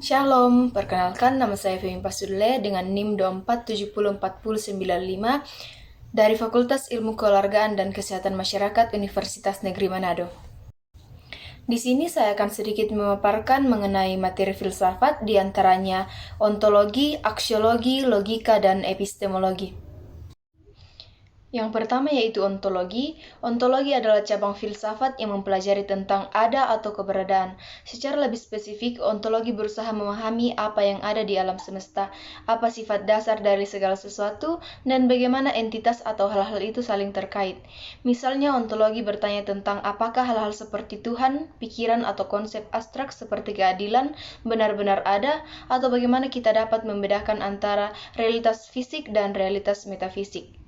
Shalom, perkenalkan nama saya Femi Pasudle dengan NIM 24704095 dari Fakultas Ilmu Keluargaan dan Kesehatan Masyarakat Universitas Negeri Manado. Di sini saya akan sedikit memaparkan mengenai materi filsafat, di antaranya ontologi, aksiologi, logika, dan epistemologi. Yang pertama yaitu ontologi. Ontologi adalah cabang filsafat yang mempelajari tentang ada atau keberadaan. Secara lebih spesifik, ontologi berusaha memahami apa yang ada di alam semesta, apa sifat dasar dari segala sesuatu, dan bagaimana entitas atau hal-hal itu saling terkait. Misalnya, ontologi bertanya tentang apakah hal-hal seperti Tuhan, pikiran, atau konsep abstrak seperti keadilan benar-benar ada, atau bagaimana kita dapat membedakan antara realitas fisik dan realitas metafisik.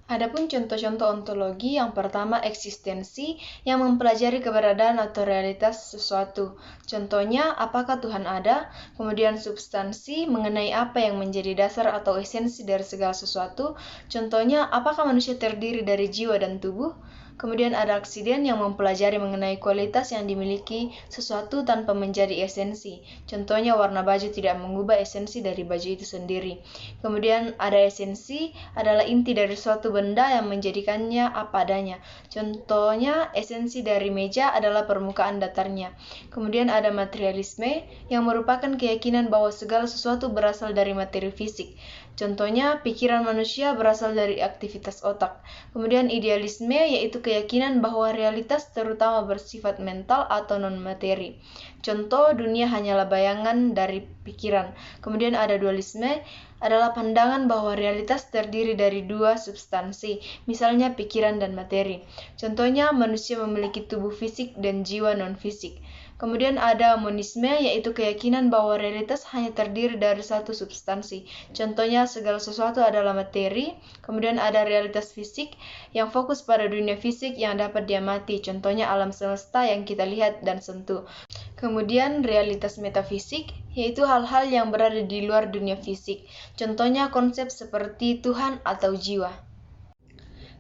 Adapun contoh-contoh ontologi, yang pertama eksistensi, yang mempelajari keberadaan atau realitas sesuatu. Contohnya, apakah Tuhan ada? Kemudian substansi, mengenai apa yang menjadi dasar atau esensi dari segala sesuatu. Contohnya, apakah manusia terdiri dari jiwa dan tubuh? Kemudian ada aksiden yang mempelajari mengenai kualitas yang dimiliki sesuatu tanpa menjadi esensi. Contohnya warna baju tidak mengubah esensi dari baju itu sendiri. Kemudian ada esensi adalah inti dari suatu benda yang menjadikannya apa adanya. Contohnya esensi dari meja adalah permukaan datarnya. Kemudian ada materialisme yang merupakan keyakinan bahwa segala sesuatu berasal dari materi fisik. Contohnya, pikiran manusia berasal dari aktivitas otak. Kemudian idealisme yaitu keyakinan bahwa realitas terutama bersifat mental atau non-materi. Contoh, dunia hanyalah bayangan dari pikiran. Kemudian ada dualisme, adalah pandangan bahwa realitas terdiri dari dua substansi, misalnya pikiran dan materi. Contohnya, manusia memiliki tubuh fisik dan jiwa non-fisik. Kemudian ada monisme, yaitu keyakinan bahwa realitas hanya terdiri dari satu substansi. Contohnya, segala sesuatu adalah materi. Kemudian ada realitas fisik, yang fokus pada dunia fisik yang dapat diamati. Contohnya, alam semesta yang kita lihat dan sentuh. Kemudian realitas metafisik, yaitu hal-hal yang berada di luar dunia fisik. Contohnya konsep seperti Tuhan atau jiwa.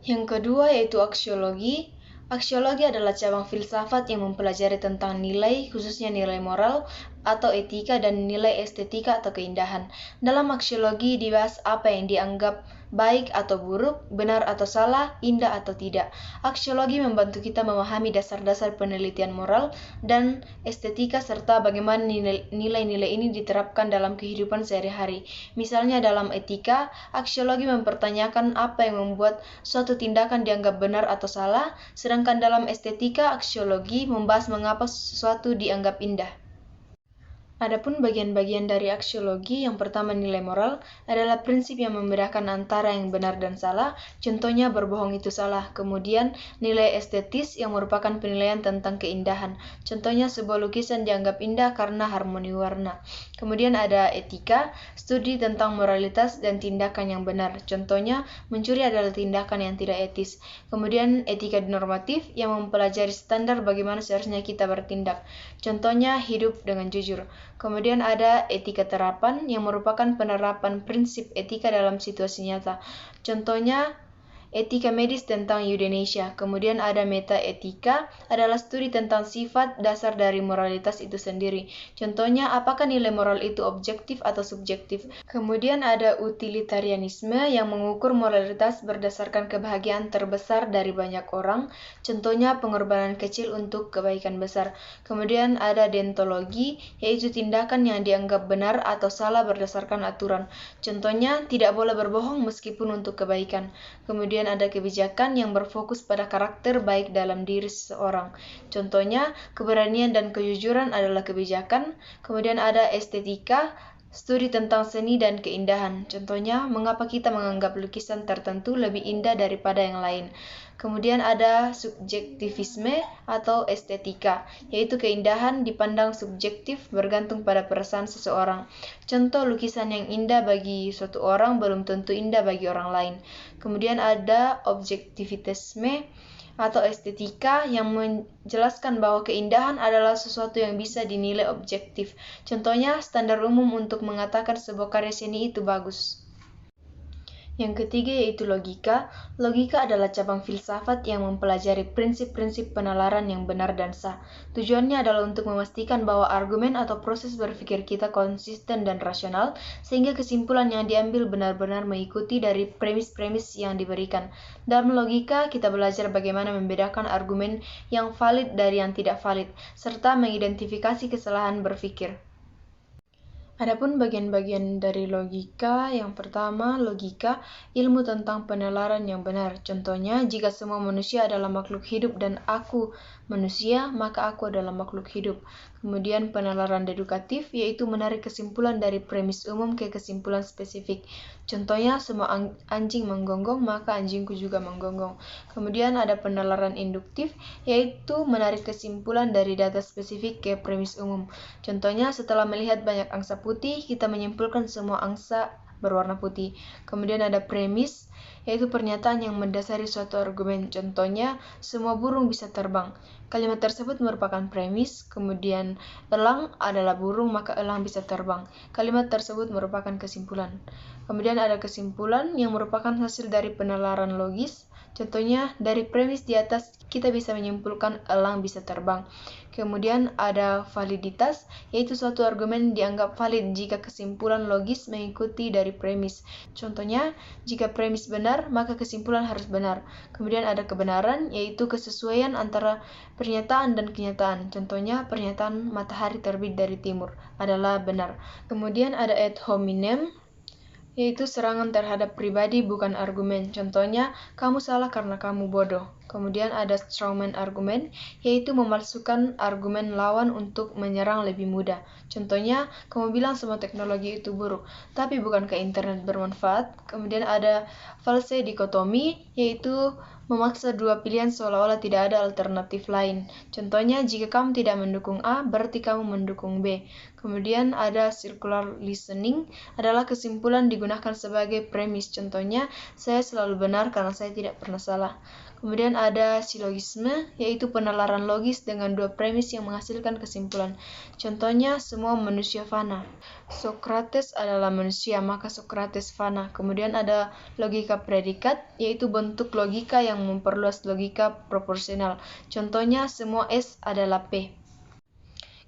Yang kedua yaitu aksiologi. Aksiologi adalah cabang filsafat yang mempelajari tentang nilai, khususnya nilai moral atau etika dan nilai estetika atau keindahan. Dalam aksiologi dibahas apa yang dianggap baik atau buruk, benar atau salah, indah atau tidak. Aksiologi membantu kita memahami dasar-dasar penelitian moral dan estetika serta bagaimana nilai-nilai ini diterapkan dalam kehidupan sehari-hari. Misalnya dalam etika, aksiologi mempertanyakan apa yang membuat suatu tindakan dianggap benar atau salah, sedangkan dalam estetika, aksiologi membahas mengapa sesuatu dianggap indah. Adapun bagian-bagian dari aksiologi, yang pertama nilai moral adalah prinsip yang membedakan antara yang benar dan salah, contohnya berbohong itu salah. Kemudian nilai estetis yang merupakan penilaian tentang keindahan, contohnya sebuah lukisan dianggap indah karena harmoni warna. Kemudian ada etika, studi tentang moralitas dan tindakan yang benar, contohnya mencuri adalah tindakan yang tidak etis. Kemudian etika normatif yang mempelajari standar bagaimana seharusnya kita bertindak, contohnya hidup dengan jujur. Kemudian ada etika terapan yang merupakan penerapan prinsip etika dalam situasi nyata. Contohnya etika medis tentang euthanasia. Kemudian ada metaetika, adalah studi tentang sifat dasar dari moralitas itu sendiri. Contohnya, apakah nilai moral itu objektif atau subjektif. Kemudian ada utilitarianisme yang mengukur moralitas berdasarkan kebahagiaan terbesar dari banyak orang. Contohnya, pengorbanan kecil untuk kebaikan besar. Kemudian ada deontologi, yaitu tindakan yang dianggap benar atau salah berdasarkan aturan. Contohnya, tidak boleh berbohong meskipun untuk kebaikan. Kemudian ada kebijakan yang berfokus pada karakter baik dalam diri seseorang. Contohnya, keberanian dan kejujuran adalah kebijakan. Kemudian ada estetika, studi tentang seni dan keindahan. Contohnya, mengapa kita menganggap lukisan tertentu lebih indah daripada yang lain. Kemudian ada subjektivisme atau estetika, yaitu keindahan dipandang subjektif bergantung pada perasaan seseorang. Contoh lukisan yang indah bagi suatu orang belum tentu indah bagi orang lain. Kemudian ada objektivitasme atau estetika yang menjelaskan bahwa keindahan adalah sesuatu yang bisa dinilai objektif. Contohnya, standar umum untuk mengatakan sebuah karya seni itu bagus. Yang ketiga yaitu logika. Logika adalah cabang filsafat yang mempelajari prinsip-prinsip penalaran yang benar dan sah. Tujuannya adalah untuk memastikan bahwa argumen atau proses berpikir kita konsisten dan rasional, sehingga kesimpulan yang diambil benar-benar mengikuti dari premis-premis yang diberikan. Dalam logika, kita belajar bagaimana membedakan argumen yang valid dari yang tidak valid, serta mengidentifikasi kesalahan berpikir. Adapun bagian-bagian dari logika, yang pertama, logika, ilmu tentang penalaran yang benar. Contohnya, jika semua manusia adalah makhluk hidup dan aku manusia, maka aku adalah makhluk hidup. Kemudian penalaran dedukatif, yaitu menarik kesimpulan dari premis umum ke kesimpulan spesifik. Contohnya, semua anjing menggonggong, maka anjingku juga menggonggong. Kemudian ada penalaran induktif, yaitu menarik kesimpulan dari data spesifik ke premis umum. Contohnya, setelah melihat banyak angsa putih, kita menyimpulkan semua angsa berwarna putih. Kemudian ada premis, yaitu pernyataan yang mendasari suatu argumen. Contohnya, semua burung bisa terbang. Kalimat tersebut merupakan premis. Kemudian, elang adalah burung, maka elang bisa terbang. Kalimat tersebut merupakan kesimpulan. Kemudian ada kesimpulan yang merupakan hasil dari penalaran logis. Contohnya, dari premis di atas kita bisa menyimpulkan elang bisa terbang. Kemudian ada validitas, yaitu suatu argumen dianggap valid jika kesimpulan logis mengikuti dari premis. Contohnya, jika premis benar, maka kesimpulan harus benar. Kemudian ada kebenaran, yaitu kesesuaian antara pernyataan dan kenyataan. Contohnya, pernyataan matahari terbit dari timur adalah benar. Kemudian ada ad hominem, yaitu serangan terhadap pribadi bukan argumen. Contohnya, kamu salah karena kamu bodoh. Kemudian ada strawman argumen, yaitu memalsukan argumen lawan untuk menyerang lebih mudah. Contohnya, kamu bilang semua teknologi itu buruk, tapi bukankah internet bermanfaat? Kemudian ada false dikotomi, yaitu memaksa dua pilihan seolah-olah tidak ada alternatif lain. Contohnya, jika kamu tidak mendukung A, berarti kamu mendukung B. Kemudian ada circular listening, adalah kesimpulan digunakan sebagai premis. Contohnya, saya selalu benar karena saya tidak pernah salah. Kemudian ada silogisme, yaitu penalaran logis dengan dua premis yang menghasilkan kesimpulan. Contohnya, semua manusia fana. Socrates adalah manusia, maka Socrates fana. Kemudian ada logika predikat, yaitu bentuk logika yang memperluas logika proporsional. Contohnya, semua S adalah P.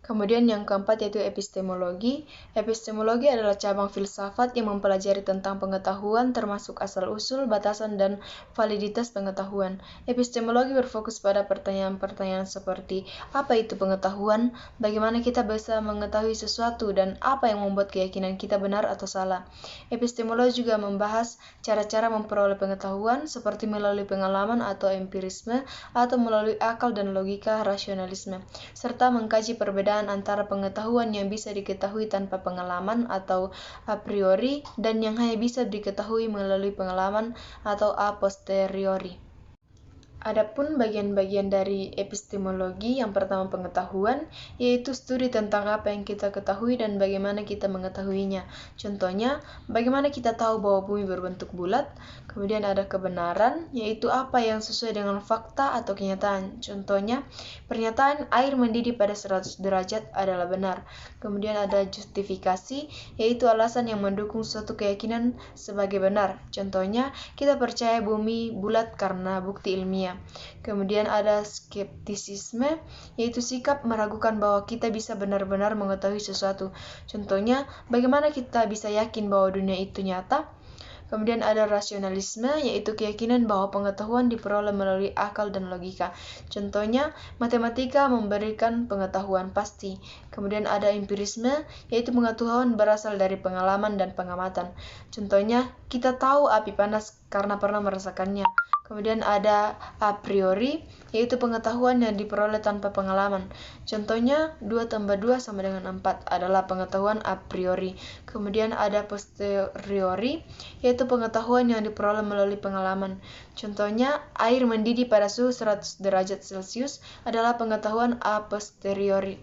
Kemudian yang keempat yaitu epistemologi. Epistemologi adalah cabang filsafat yang mempelajari tentang pengetahuan termasuk asal-usul, batasan, dan validitas pengetahuan. Epistemologi berfokus pada pertanyaan-pertanyaan seperti apa itu pengetahuan, bagaimana kita bisa mengetahui sesuatu, dan apa yang membuat keyakinan kita benar atau salah. Epistemologi juga membahas cara-cara memperoleh pengetahuan seperti melalui pengalaman atau empirisme atau melalui akal dan logika rasionalisme, serta mengkaji perbedaan antara pengetahuan yang bisa diketahui tanpa pengalaman atau a priori dan yang hanya bisa diketahui melalui pengalaman atau a posteriori. Adapun bagian-bagian dari epistemologi, yang pertama pengetahuan, yaitu studi tentang apa yang kita ketahui dan bagaimana kita mengetahuinya. Contohnya, bagaimana kita tahu bahwa bumi berbentuk bulat. Kemudian ada kebenaran, yaitu apa yang sesuai dengan fakta atau kenyataan. Contohnya, pernyataan air mendidih pada 100 derajat adalah benar. Kemudian ada justifikasi, yaitu alasan yang mendukung suatu keyakinan sebagai benar. Contohnya, kita percaya bumi bulat karena bukti ilmiah. Kemudian ada skeptisisme, yaitu sikap meragukan bahwa kita bisa benar-benar mengetahui sesuatu. Contohnya, bagaimana kita bisa yakin bahwa dunia itu nyata? Kemudian ada rasionalisme, yaitu keyakinan bahwa pengetahuan diperoleh melalui akal dan logika. Contohnya, matematika memberikan pengetahuan pasti. Kemudian ada empirisme, yaitu pengetahuan berasal dari pengalaman dan pengamatan. Contohnya, kita tahu api panas karena pernah merasakannya. Kemudian ada a priori, yaitu pengetahuan yang diperoleh tanpa pengalaman. Contohnya, 2 tambah 2 sama dengan 4 adalah pengetahuan a priori. Kemudian ada posteriori, yaitu pengetahuan yang diperoleh melalui pengalaman. Contohnya, air mendidih pada suhu 100 derajat Celcius adalah pengetahuan a posteriori.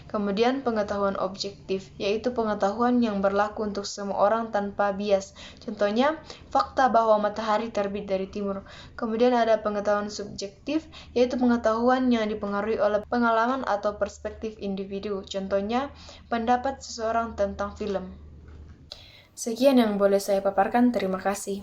Kemudian pengetahuan objektif, yaitu pengetahuan yang berlaku untuk semua orang tanpa bias. Contohnya, fakta bahwa matahari terbit dari timur. Kemudian ada pengetahuan subjektif, yaitu pengetahuan yang dipengaruhi oleh pengalaman atau perspektif individu. Contohnya, pendapat seseorang tentang film. Sekian yang boleh saya paparkan, terima kasih.